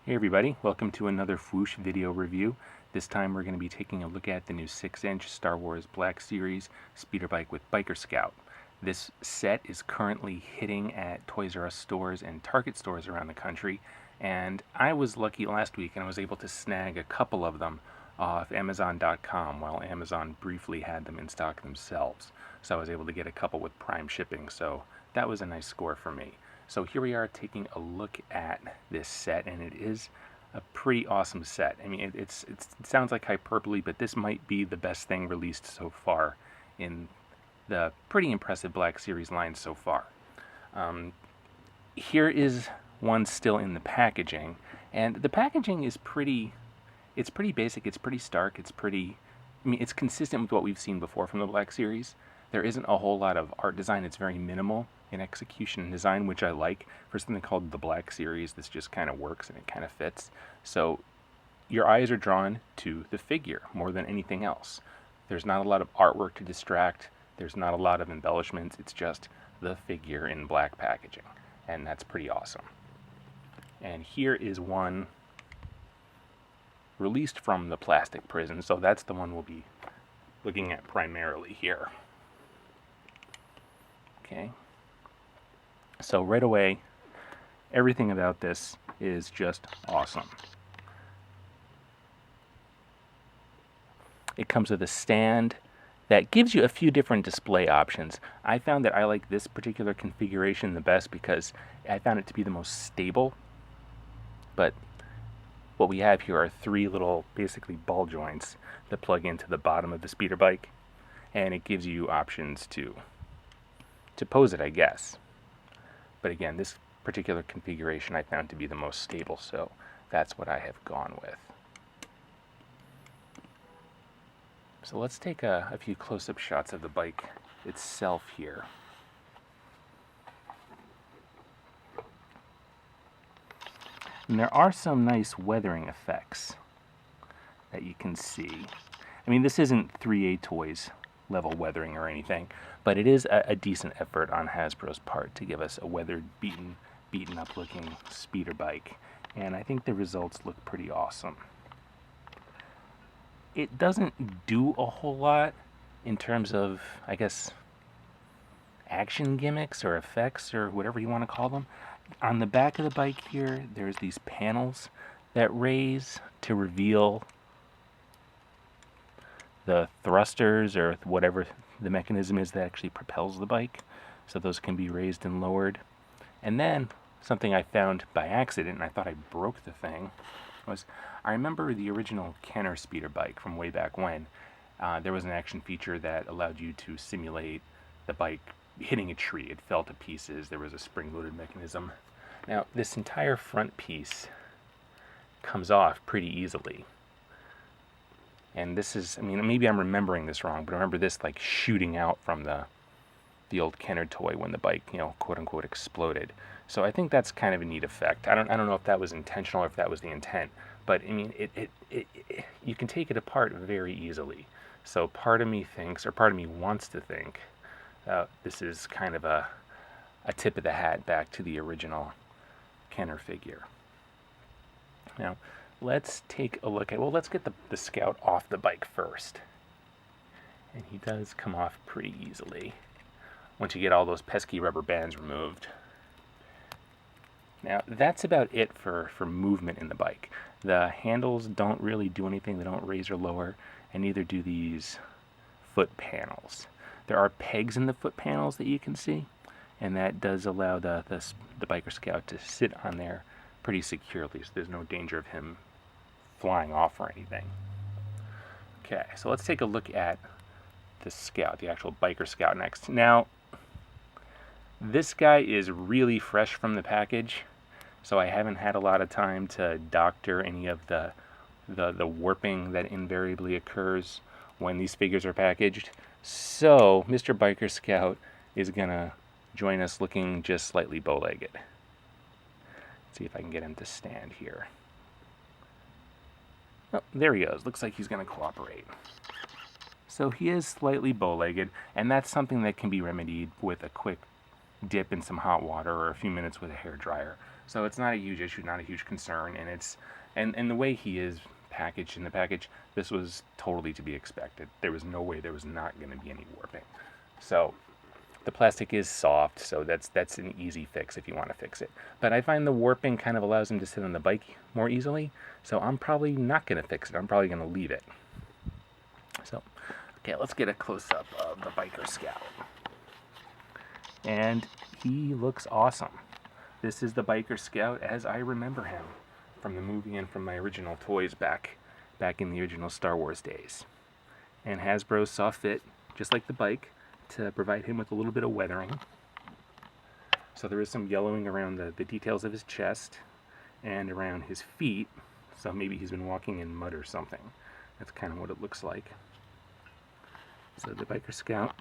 Hey everybody, welcome to another Whoosh video review. This time we're going to be taking a look at the new 6-inch Star Wars Black Series speeder bike with Biker Scout. This set is currently hitting at Toys R Us stores and Target stores around the country, and I was lucky last week and I was able to snag a couple of them off Amazon.com while Amazon briefly had them in stock themselves. So I was able to get a couple with Prime shipping, so that was a nice score for me. So here we are taking a look at this set, and it is a pretty awesome set. I mean, it sounds like hyperbole, but this might be the best thing released so far in the pretty impressive Black Series line so far. Here is one still in the packaging, and the packaging is pretty basic, it's pretty stark, it's consistent with what we've seen before from the Black Series. There isn't a whole lot of art design, it's very minimal in execution and design, which I like. For something called the Black Series, this just kind of works and it kind of fits. So your eyes are drawn to the figure more than anything else. There's not a lot of artwork to distract, there's not a lot of embellishments, it's just the figure in black packaging, and that's pretty awesome. And here is one released from the plastic prison, so that's the one we'll be looking at primarily here. Okay, so right away, everything about this is just awesome. It comes with a stand that gives you a few different display options. I found that I like this particular configuration the best because I found it to be the most stable. But what we have here are three little, basically ball joints that plug into the bottom of the speeder bike, and it gives you options to pose it, I guess. But again, this particular configuration I found to be the most stable, so that's what I have gone with. So let's take a few close-up shots of the bike itself here. And there are some nice weathering effects that you can see. I mean, this isn't 3A Toys level weathering or anything, but it is a decent effort on Hasbro's part to give us a weathered, beaten up looking speeder bike, and I think the results look pretty awesome. It doesn't do a whole lot in terms of, I guess, action gimmicks or effects or whatever you want to call them. On the back of the bike here, there's these panels that raise to reveal the thrusters or whatever the mechanism is that actually propels the bike. So those can be raised and lowered. And then something I found by accident, and I thought I broke the thing, was I remember the original Kenner speeder bike from way back when. There was an action feature that allowed you to simulate the bike hitting a tree. It fell to pieces. There was a spring-loaded mechanism. Now, this entire front piece comes off pretty easily. And this is, I mean, maybe I'm remembering this wrong, but I remember this like shooting out from the old Kenner toy when the bike, quote unquote, exploded. So I think that's kind of a neat effect. I don't know if that was intentional or if that was the intent, but I mean, you can take it apart very easily. So part of me thinks, or part of me wants to think, this is kind of a tip of the hat back to the original Kenner figure. Now, let's take a look at, well, let's get the Scout off the bike first. And he does come off pretty easily once you get all those pesky rubber bands removed. Now, that's about it for movement in the bike. The handles don't really do anything. They don't raise or lower, and neither do these foot panels. There are pegs in the foot panels that you can see, and that does allow the Biker Scout to sit on there pretty securely, so there's no danger of him flying off or anything. Okay, so let's take a look at the Scout, the actual Biker Scout next. Now, this guy is really fresh from the package, so I haven't had a lot of time to doctor any of the warping that invariably occurs when these figures are packaged. So, Mr. Biker Scout is gonna join us looking just slightly bow-legged. Let's see if I can get him to stand here. Oh, there he goes. Looks like he's going to cooperate. So he is slightly bow-legged, and that's something that can be remedied with a quick dip in some hot water or a few minutes with a hair dryer. So it's not a huge issue, not a huge concern, and the way he is packaged in the package, this was totally to be expected. There was no way there was not going to be any warping. So the plastic is soft, so that's an easy fix if you want to fix it. But I find the warping kind of allows him to sit on the bike more easily, so I'm probably not going to fix it. I'm probably going to leave it. So, okay, let's get a close-up of the Biker Scout. And he looks awesome. This is the Biker Scout as I remember him from the movie and from my original toys back in the original Star Wars days. And Hasbro saw fit, just like the bike, to provide him with a little bit of weathering. So there is some yellowing around the details of his chest and around his feet. So maybe he's been walking in mud or something. That's kind of what it looks like. So the Biker Scout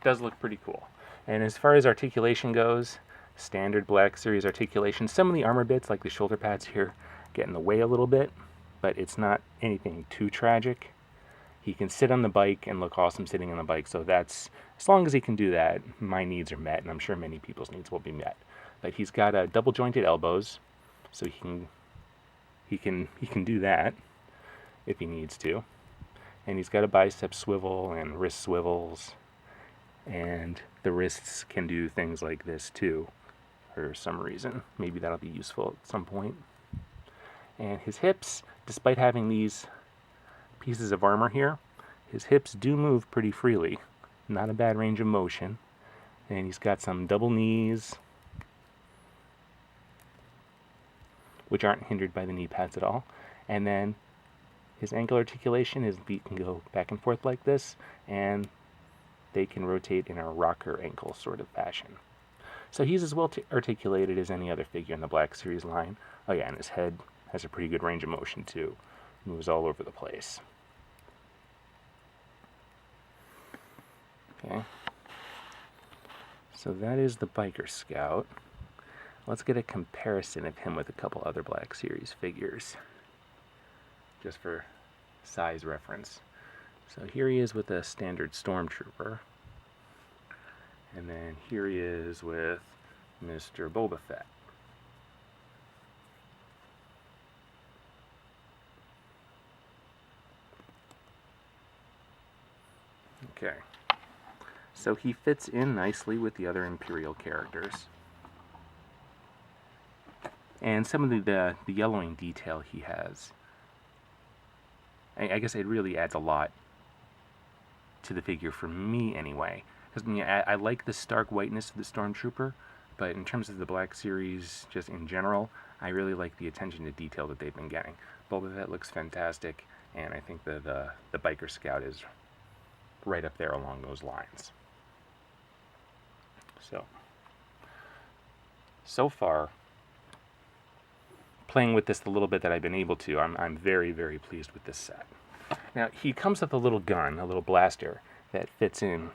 does look pretty cool. And as far as articulation goes, standard Black Series articulation. Some of the armor bits, like the shoulder pads here, get in the way a little bit, but it's not anything too tragic. He can sit on the bike and look awesome sitting on the bike, so that's, as long as he can do that, my needs are met, and I'm sure many people's needs will be met. But he's got double jointed elbows, so he can do that if he needs to. And he's got a bicep swivel and wrist swivels, and the wrists can do things like this too, for some reason. Maybe that'll be useful at some point. And his hips, despite having these pieces of armor here, his hips do move pretty freely. Not a bad range of motion. And he's got some double knees, which aren't hindered by the knee pads at all. And then his ankle articulation, his feet can go back and forth like this, and they can rotate in a rocker ankle sort of fashion. So he's as well articulated as any other figure in the Black Series line. Oh yeah, and his head has a pretty good range of motion too. Moves all over the place. Okay. So that is the Biker Scout. Let's get a comparison of him with a couple other Black Series figures, just for size reference. So here he is with a standard Stormtrooper. And then here he is with Mr. Boba Fett. Okay. So he fits in nicely with the other Imperial characters. And some of the yellowing detail he has, I guess it really adds a lot to the figure for me anyway. Because I like the stark whiteness of the Stormtrooper, but in terms of the Black Series, just in general, I really like the attention to detail that they've been getting. Boba Fett looks fantastic, and I think the Biker Scout is right up there along those lines. So far, playing with this the little bit that I've been able to, I'm very, very pleased with this set. Now, he comes with a little gun, a little blaster, that fits in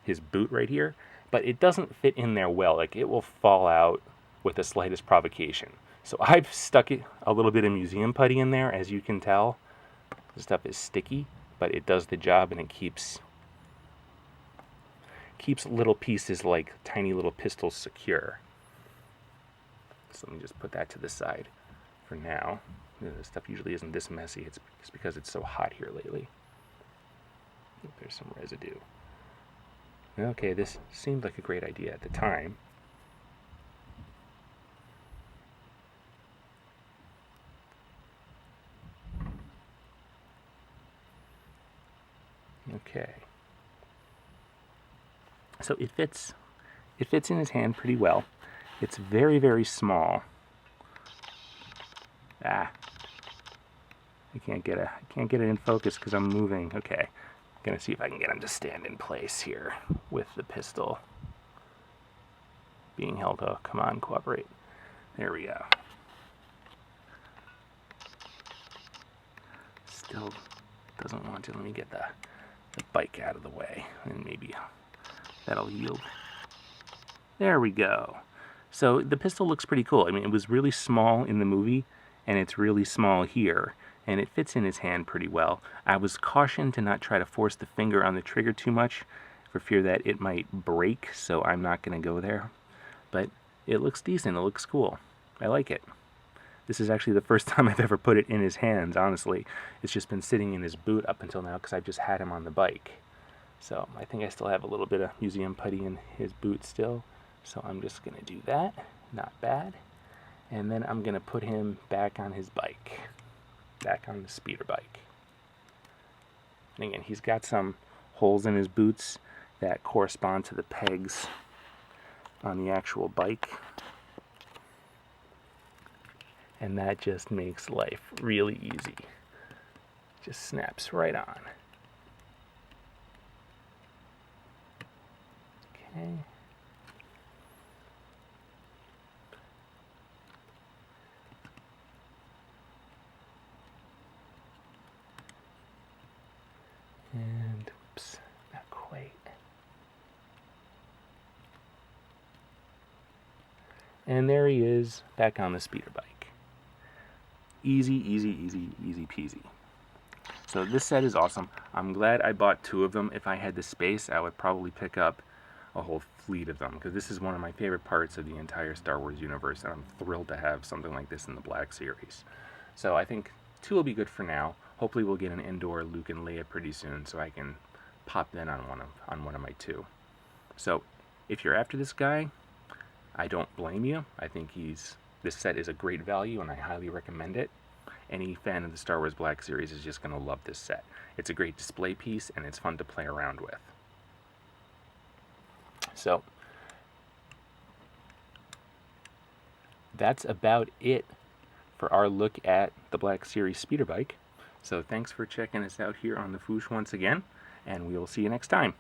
his boot right here, but it doesn't fit in there well. Like, it will fall out with the slightest provocation. So I've stuck a little bit of museum putty in there, as you can tell. The stuff is sticky, but it does the job, and it keeps little pieces like tiny little pistols secure. So let me just put that to the side for now. The stuff usually isn't this messy. It's because it's so hot here lately. There's some residue. Okay, this seemed like a great idea at the time. Okay. So it fits in his hand pretty well. It's very, very small. I can't get it in focus because I'm moving. Okay. I'm gonna see if I can get him to stand in place here with the pistol being held. Oh, come on, cooperate. There we go. Still doesn't want to. Let me get the bike out of the way, and maybe that'll yield. There we go. So the pistol looks pretty cool. I mean, it was really small in the movie, and it's really small here, and it fits in his hand pretty well. I was cautioned to not try to force the finger on the trigger too much for fear that it might break, so I'm not going to go there. but it looks decent. It looks cool. I like it. This is actually the first time I've ever put it in his hands, honestly. It's just been sitting in his boot up until now because I've just had him on the bike. So I think I still have a little bit of museum putty in his boot still. So I'm just going to do that. Not bad. And then I'm going to put him back on his bike. Back on the speeder bike. And again, he's got some holes in his boots that correspond to the pegs on the actual bike. And that just makes life really easy. Just snaps right on. Okay. And whoops, not quite. And there he is, back on the speeder bike. Easy, easy, easy, easy peasy. So this set is awesome. I'm glad I bought 2 of them. If I had the space, I would probably pick up a whole fleet of them, because this is one of my favorite parts of the entire Star Wars universe, and I'm thrilled to have something like this in the Black Series. So I think 2 will be good for now. Hopefully we'll get an indoor Luke and Leia pretty soon, so I can pop that on one of my 2. So if you're after this guy, I don't blame you. I think this set is a great value, and I highly recommend it. Any fan of the Star Wars Black Series is just going to love this set. It's a great display piece, and it's fun to play around with. So that's about it for our look at the Black Series speeder bike. So thanks for checking us out here on the Foosh once again, and we will see you next time.